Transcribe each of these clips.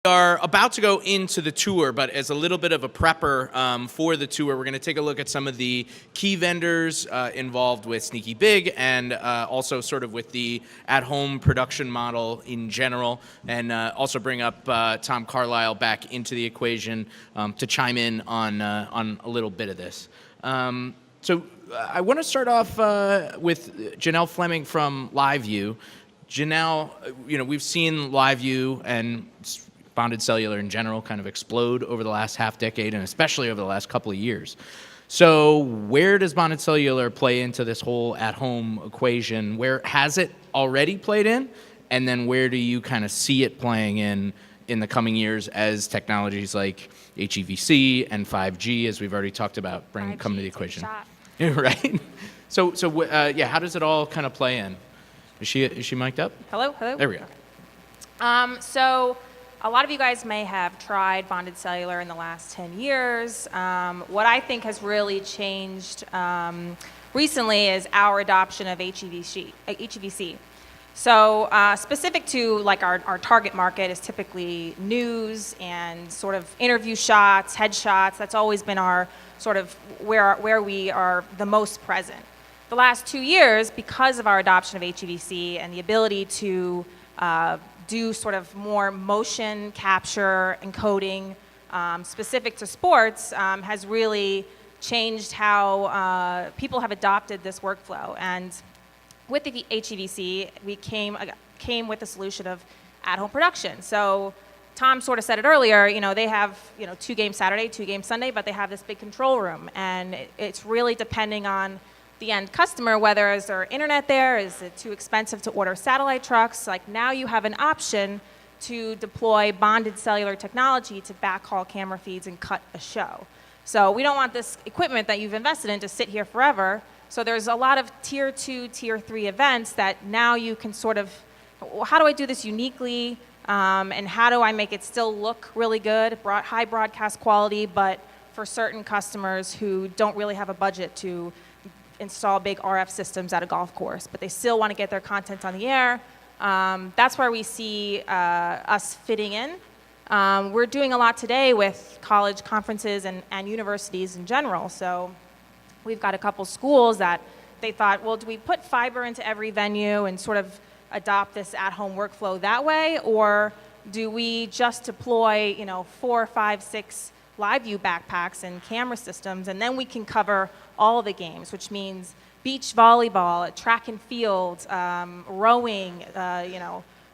are about to go into the tour, but as a little bit of a prepper for the tour, we're going to take a look at some of the key vendors involved with Sneaky Big, and also sort of with the at-home production model in general, and also bring up Tom Carlisle back into the equation to chime in on a little bit of this. So I want to start off with Janel Fleming from LiveU. Janel, we've seen LiveU and bonded cellular in general kind of explode over the last half decade, and especially over the last couple of years. So where does bonded cellular play into this whole at-home equation? Where has it already played in? And then where do you kind of see it playing in the coming years as technologies like HEVC and 5G, as we've already talked about, come to the equation? Right? So how does it all kind of play in? Is she mic'd up? Hello? There we go. So a lot of you guys may have tried bonded cellular in the last 10 years. What I think has really changed recently is our adoption of HEVC. So specific to like our target market is typically news and sort of interview shots, headshots. That's always been our sort of where we are the most present. The last 2 years, because of our adoption of HEVC and the ability to do sort of more motion capture encoding specific to sports, has really changed how people have adopted this workflow. And with the HEVC, we came with a solution of at-home production. So Tom sort of said it earlier, they have 2 games Saturday, 2 games Sunday, but they have this big control room. And it's really depending on the end customer, whether is there internet there, is it too expensive to order satellite trucks? Like now you have an option to deploy bonded cellular technology to backhaul camera feeds and cut a show. So we don't want this equipment that you've invested in to sit here forever. So there's a lot of tier 2, tier 3 events that now you can sort of, how do I do this uniquely? And how do I make it still look really good, high broadcast quality, but for certain customers who don't really have a budget to install big RF systems at a golf course, but they still want to get their content on the air. That's where we see us fitting in. We're doing a lot today with college conferences and universities in general. So we've got a couple schools that they thought, well, do we put fiber into every venue and sort of adopt this at-home workflow that way, or do we just deploy 4, 5, 6 LiveU backpacks and camera systems, and then we can cover all the games, which means beach volleyball, track and field, rowing,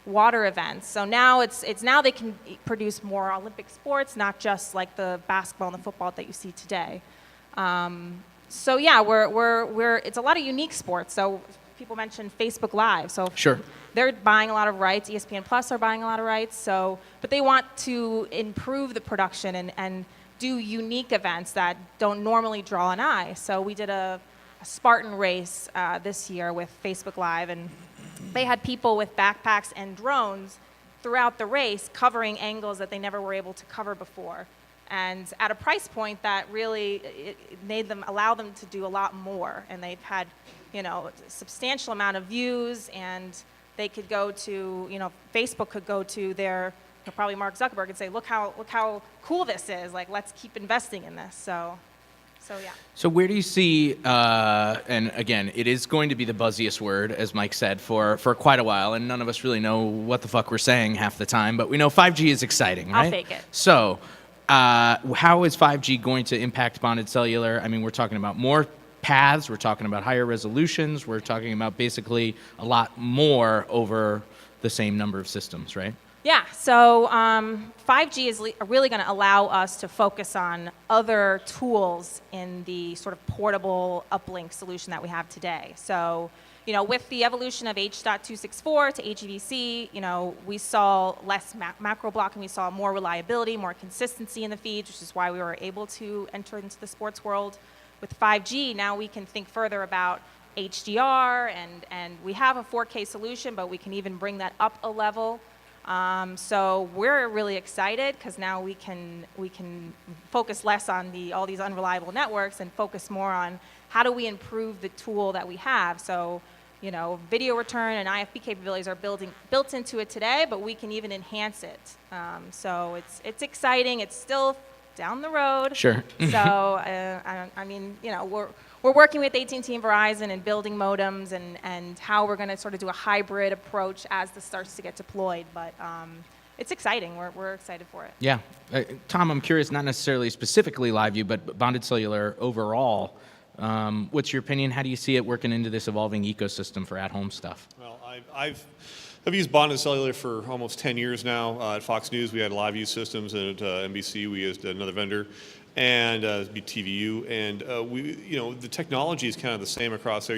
water events. So now it's now they can produce more Olympic sports, not just like the basketball and the football that you see today. So yeah, we're it's a lot of unique sports. So people mentioned Facebook Live. So sure, they're buying a lot of rights. ESPN Plus are buying a lot of rights. So, but they want to improve the production and do unique events that don't normally draw an eye. So we did a Spartan race this year with Facebook Live, and they had people with backpacks and drones throughout the race covering angles that they never were able to cover before. And at a price point that really allow them to do a lot more. And they've had, a substantial amount of views, and they could go to, Facebook could go to their, probably Mark Zuckerberg and say, look how cool this is. Like, let's keep investing in this. So yeah. So where do you see, and again, it is going to be the buzziest word, as Mike said, for quite a while, and none of us really know what the fuck we're saying half the time, but we know 5G is exciting, right? I'll fake it. So how is 5G going to impact bonded cellular? I mean, we're talking about more paths, we're talking about higher resolutions, we're talking about basically a lot more over the same number of systems, right? Yeah, so 5G is really going to allow us to focus on other tools in the sort of portable uplink solution that we have today. So, with the evolution of H.264 to HEVC, we saw less macro blocking, we saw more reliability, more consistency in the feeds, which is why we were able to enter into the sports world. With 5G, now we can think further about HDR, and we have a 4K solution, but we can even bring that up a level. So we're really excited because now we can focus less on all these unreliable networks and focus more on how do we improve the tool that we have. So, video return and IFB capabilities are built into it today, but we can even enhance it. So it's exciting. It's still down the road. Sure. So we're working with AT&T and Verizon and building modems and how we're going to sort of do a hybrid approach as this starts to get deployed. But it's exciting. We're excited for it. Yeah. Tom, I'm curious, not necessarily specifically LiveU, but bonded cellular overall. What's your opinion? How do you see it working into this evolving ecosystem for at-home stuff? Well, I've used bonded cellular for almost 10 years now. At Fox News, we had LiveU systems, and at NBC, we used another vendor, and TVU. And the technology is kind of the same across there.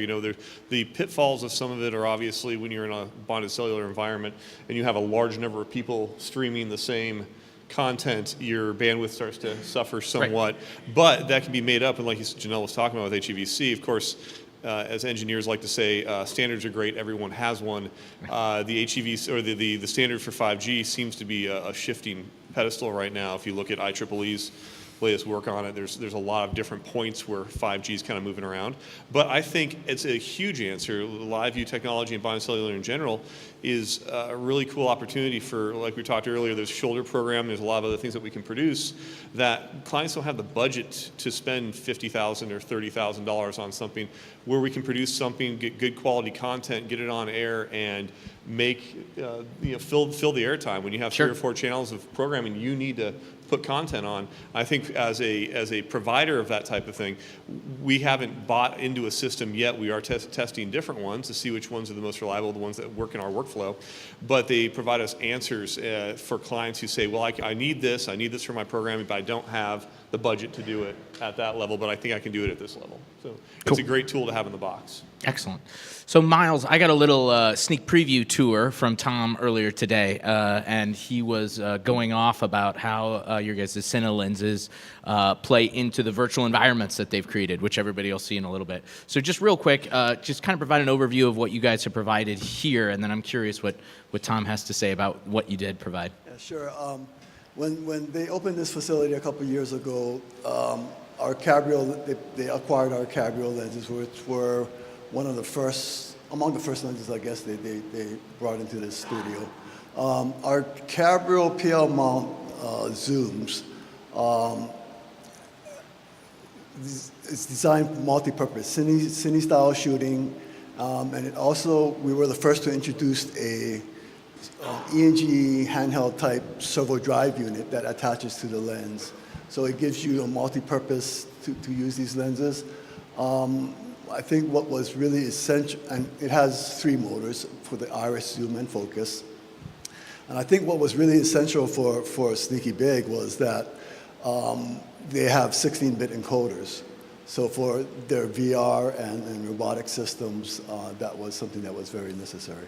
The pitfalls of some of it are obviously when you're in a bonded cellular environment and you have a large number of people streaming the same content, your bandwidth starts to suffer somewhat. Right. But that can be made up, and like Janel was talking about with HEVC, of course, as engineers like to say, standards are great, everyone has one. The HEVC, or the standard for 5G seems to be a shifting pedestal right now. If you look at IEEE's latest work on it, there's a lot of different points where 5G is kind of moving around. But I think it's a huge answer. LiveU technology and bonded cellular in general is a really cool opportunity for, like we talked earlier, there's Shoulder program, there's a lot of other things that we can produce that clients don't have the budget to spend $50,000 or $30,000 on something, where we can produce something, get good quality content, get it on air, and make, fill the airtime. When you have 3 or 4 channels of programming you need to put content on. I think as a provider of that type of thing, we haven't bought into a system yet. We are testing different ones to see which ones are the most reliable, the ones that work in our workflow. But they provide us answers for clients who say, well, I need this for my programming, but I don't have the budget to do it at that level, but I think I can do it at this level. So it's a great tool to have in the box. Excellent. So Miles, I got a little sneak preview tour from Tom earlier today, and he was going off about how your guys' Cine lenses play into the virtual environments that they've created, which everybody will see in a little bit. So just real quick, just kind of provide an overview of what you guys have provided here, and then I'm curious what Tom has to say about what you did provide. Yeah, sure. When they opened this facility a couple of years ago, our Cabrio, they acquired our Cabrio lenses, which were among the first lenses, I guess, they brought into this studio. Our Cabrio PL mount zooms it's designed for multi-purpose, cine style shooting, and we were the first to introduce a ENG handheld type servo drive unit that attaches to the lens. So it gives you a multi-purpose to use these lenses. I think what was really essential, and it has 3 motors for the iris, zoom, and focus. And I think what was really essential for Sneaky Big was that they have 16-bit encoders. So for their VR and robotic systems, that was something that was very necessary.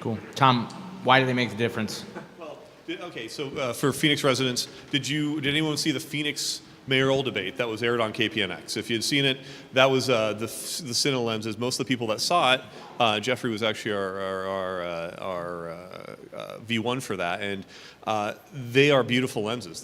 Cool. Tom, why do they make the difference? Well, okay, so for Phoenix residents, did anyone see the Phoenix mayoral debate that was aired on KPNX? If you'd seen it, that was the Cine lenses. Most of the people that saw it, Jeffrey was actually our V1 for that, and they are beautiful lenses.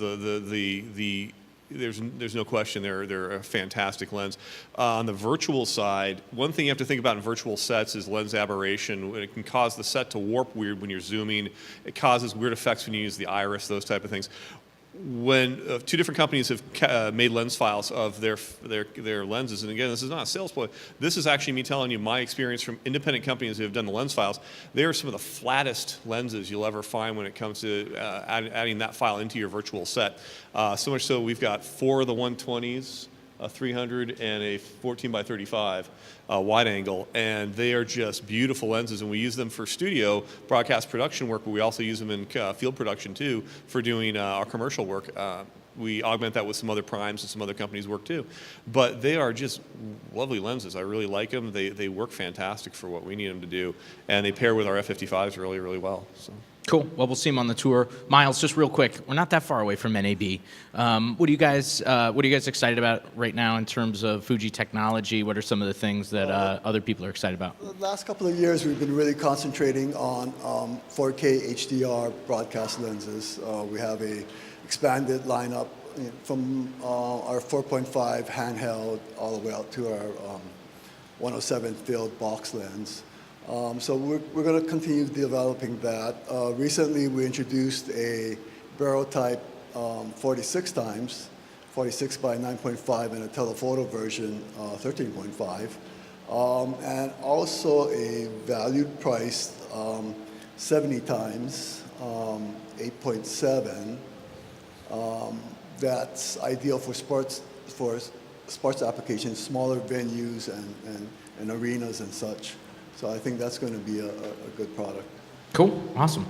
There's no question they're a fantastic lens. On the virtual side, one thing you have to think about in virtual sets is lens aberration. It can cause the set to warp weird when you're zooming. It causes weird effects when you use the iris, those type of things. When 2 different companies have made lens files of their lenses, and again, this is not a sales ploy, this is actually me telling you my experience from independent companies who have done the lens files. They are some of the flattest lenses you'll ever find when it comes to adding that file into your virtual set. So much so we've got 4 of the 120s, a 300, and a 14 by 35 wide angle, and they are just beautiful lenses, and we use them for studio broadcast production work, but we also use them in field production too for doing our commercial work. We augment that with some other primes and some other companies' work too. But they are just lovely lenses. I really like them. They work fantastic for what we need them to do, and they pair with our F55s really, really well. So. Cool. Well, we'll see him on the tour. Miles, just real quick, we're not that far away from NAB. What are you guys excited about right now in terms of Fuji technology? What are some of the things that other people are excited about? The last couple of years, we've been really concentrating on 4K HDR broadcast lenses. We have a expanded lineup from our 4.5 handheld all the way out to our 107 field box lens. So we're going to continue developing that. Recently, we introduced a barrel type 46 times, 46 by 9.5, and a telephoto version 13.5. And also a valued priced 70 times 8.7. That's ideal for sports applications, smaller venues and arenas and such. So I think that's going to be a good product. Cool, awesome.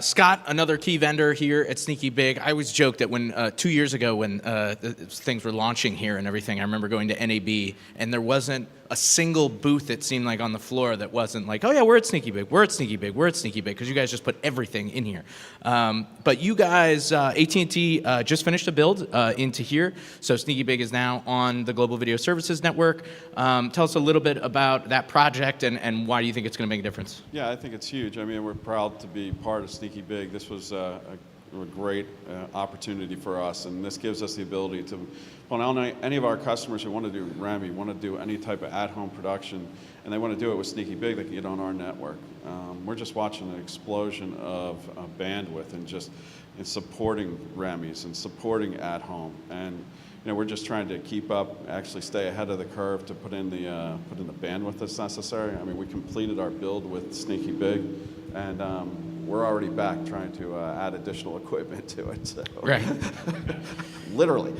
Scott, another key vendor here at Sneaky Big. I always joke that when 2 years ago when things were launching here and everything, I remember going to NAB and there wasn't a single booth, it seemed like, on the floor that wasn't like, oh yeah, we're at Sneaky Big, we're at Sneaky Big, we're at Sneaky Big, because you guys just put everything in here. But you guys, AT&T just finished a build into here, so Sneaky Big is now on the Global Video Services Network. Tell us a little bit about that project and why do you think it's going to make a difference? Yeah, I think it's huge. I mean, we're proud to be part of Sneaky Big. This was a great opportunity for us, and this gives us the ability to, well, any of our customers who want to do RAMI, want to do any type of at-home production, and they want to do it with Sneaky Big, they can get on our network. We're just watching an explosion of bandwidth and just supporting RAMIs and supporting at-home, and we're just trying to keep up, actually stay ahead of the curve to put in the bandwidth that's necessary. I mean, we completed our build with Sneaky Big, and we're already back trying to add additional equipment to it. So. Right. Literally.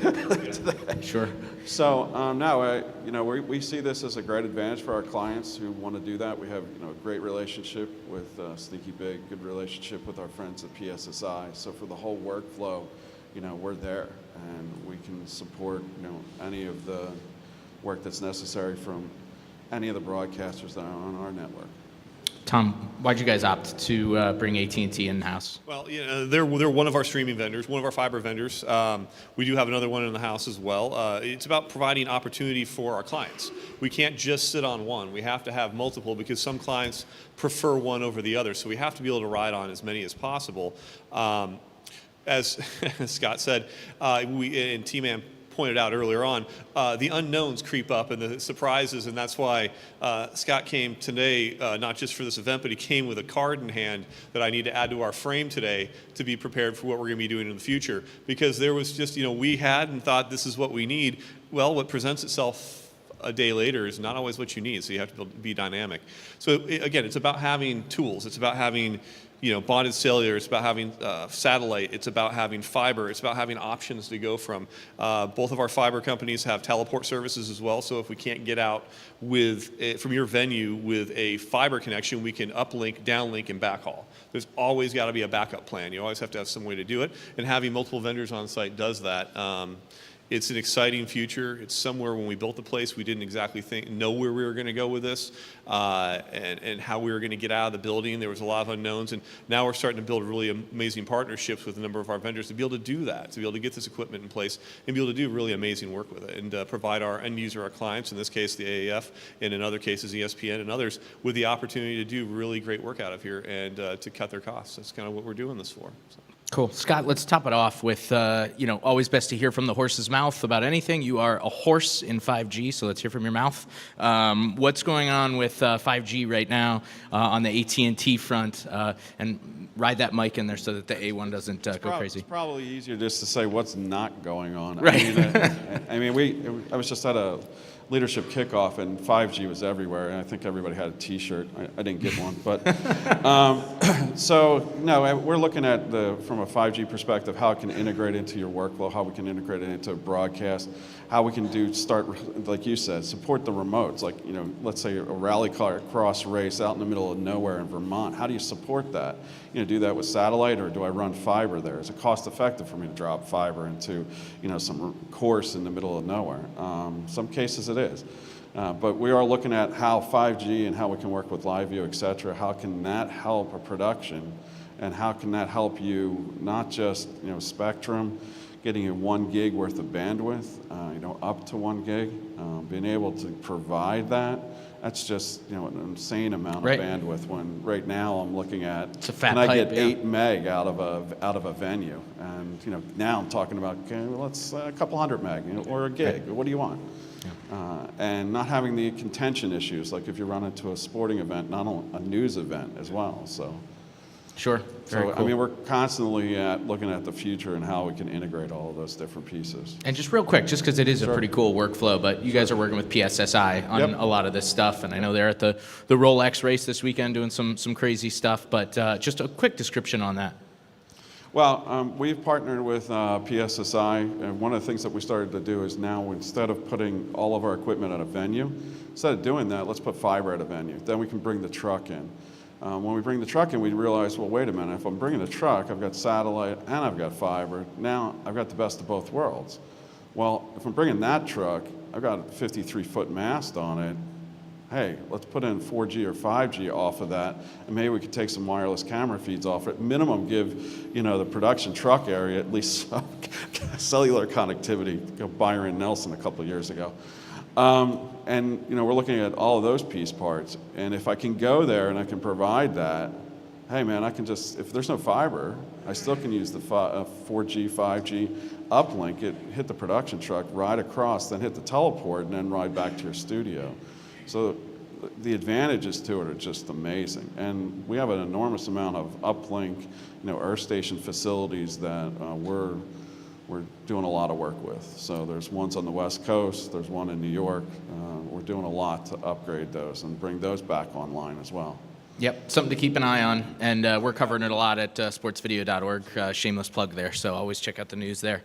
Sure. So now, we see this as a great advantage for our clients who want to do that. We have a great relationship with Sneaky Big, good relationship with our friends at PSSI. So for the whole workflow, we're there, and we can support any of the work that's necessary from any of the broadcasters that are on our network. Tom, why'd you guys opt to bring AT&T in-house? Well, they're one of our streaming vendors, one of our fiber vendors. We do have another one in the house as well. It's about providing opportunity for our clients. We can't just sit on one. We have to have multiple because some clients prefer one over the other. So we have to be able to ride on as many as possible. As Scott said, and T-Man pointed out earlier on, the unknowns creep up and the surprises, and that's why Scott came today, not just for this event, but he came with a card in hand that I need to add to our frame today to be prepared for what we're going to be doing in the future. Because there was just, we had and thought this is what we need. Well, what presents itself a day later is not always what you need, so you have to be dynamic. So again, it's about having tools. It's about having bonded cellular, it's about having satellite, it's about having fiber, it's about having options to go from. Both of our fiber companies have teleport services as well, so if we can't get out from your venue with a fiber connection, we can uplink, downlink, and backhaul. There's always got to be a backup plan. You always have to have some way to do it, and having multiple vendors on site does that. It's an exciting future. It's somewhere when we built the place, we didn't exactly know where we were going to go with this and how we were going to get out of the building. There was a lot of unknowns, and now we're starting to build really amazing partnerships with a number of our vendors to be able to do that, to be able to get this equipment in place and be able to do really amazing work with it and provide our end user, our clients, in this case the AAF, and in other cases ESPN and others, with the opportunity to do really great work out of here and to cut their costs. That's kind of what we're doing this for. So. Cool. Scott, let's top it off with, always best to hear from the horse's mouth about anything. You are a horse in 5G, so let's hear from your mouth. What's going on with 5G right now on the AT&T front? And ride that mic in there so that the A1 doesn't go crazy. It's probably easier just to say what's not going on. Right. I was just at a leadership kickoff, and 5G was everywhere, and I think everybody had a T-shirt. I didn't get one, but so no, we're looking at from a 5G perspective, how it can integrate into your workflow, how we can integrate it into broadcast, how we can start, like you said, support the remotes. Like let's say a rally car cross race out in the middle of nowhere in Vermont. How do you support that? Do that with satellite, or do I run fiber there? Is it cost effective for me to drop fiber into some course in the middle of nowhere? Some cases it is. But we are looking at how 5G and how we can work with LiveU, et cetera, how can that help a production, and how can that help you not just spectrum, getting you 1 gig worth of bandwidth, up to 1 gig, being able to provide that, that's just an insane amount of bandwidth. When right now I'm looking at, it's a fat can I pipe, get 8 meg out of a venue? And now I'm talking about, okay, well, let's a couple hundred meg or a gig. What do you want? And not having the contention issues, like if you run into a sporting event, not only a news event as well. So. Sure. Very cool. I mean, we're constantly looking at the future and how we can integrate all of those different pieces. And just real quick, just because it is a pretty cool workflow, but you guys are working with PSSI on a lot of this stuff, and I know they're at the Rolex race this weekend doing some crazy stuff, but just a quick description on that. Well, we've partnered with PSSI, and one of the things that we started to do is now, instead of putting all of our equipment at a venue, instead of doing that, let's put fiber at a venue. Then we can bring the truck in. When we bring the truck in, we realize, well, wait a minute, if I'm bringing the truck, I've got satellite and I've got fiber. Now I've got the best of both worlds. Well, if I'm bringing that truck, I've got a 53-foot mast on it. Hey, let's put in 4G or 5G off of that, and maybe we could take some wireless camera feeds off it. Minimum, give the production truck area at least some cellular connectivity. Go Byron Nelson a couple of years ago. And we're looking at all of those piece parts, and if I can go there and I can provide that, hey man, I can just, if there's no fiber, I still can use the 4G, 5G uplink it, hit the production truck, ride across, then hit the teleport, and then ride back to your studio. So the advantages to it are just amazing, and we have an enormous amount of uplink, earth station facilities that we're doing a lot of work with. So there's ones on the West Coast, there's one in New York. We're doing a lot to upgrade those and bring those back online as well. Yep, something to keep an eye on, and we're covering it a lot at sportsvideo.org. Shameless plug there, so always check out the news there.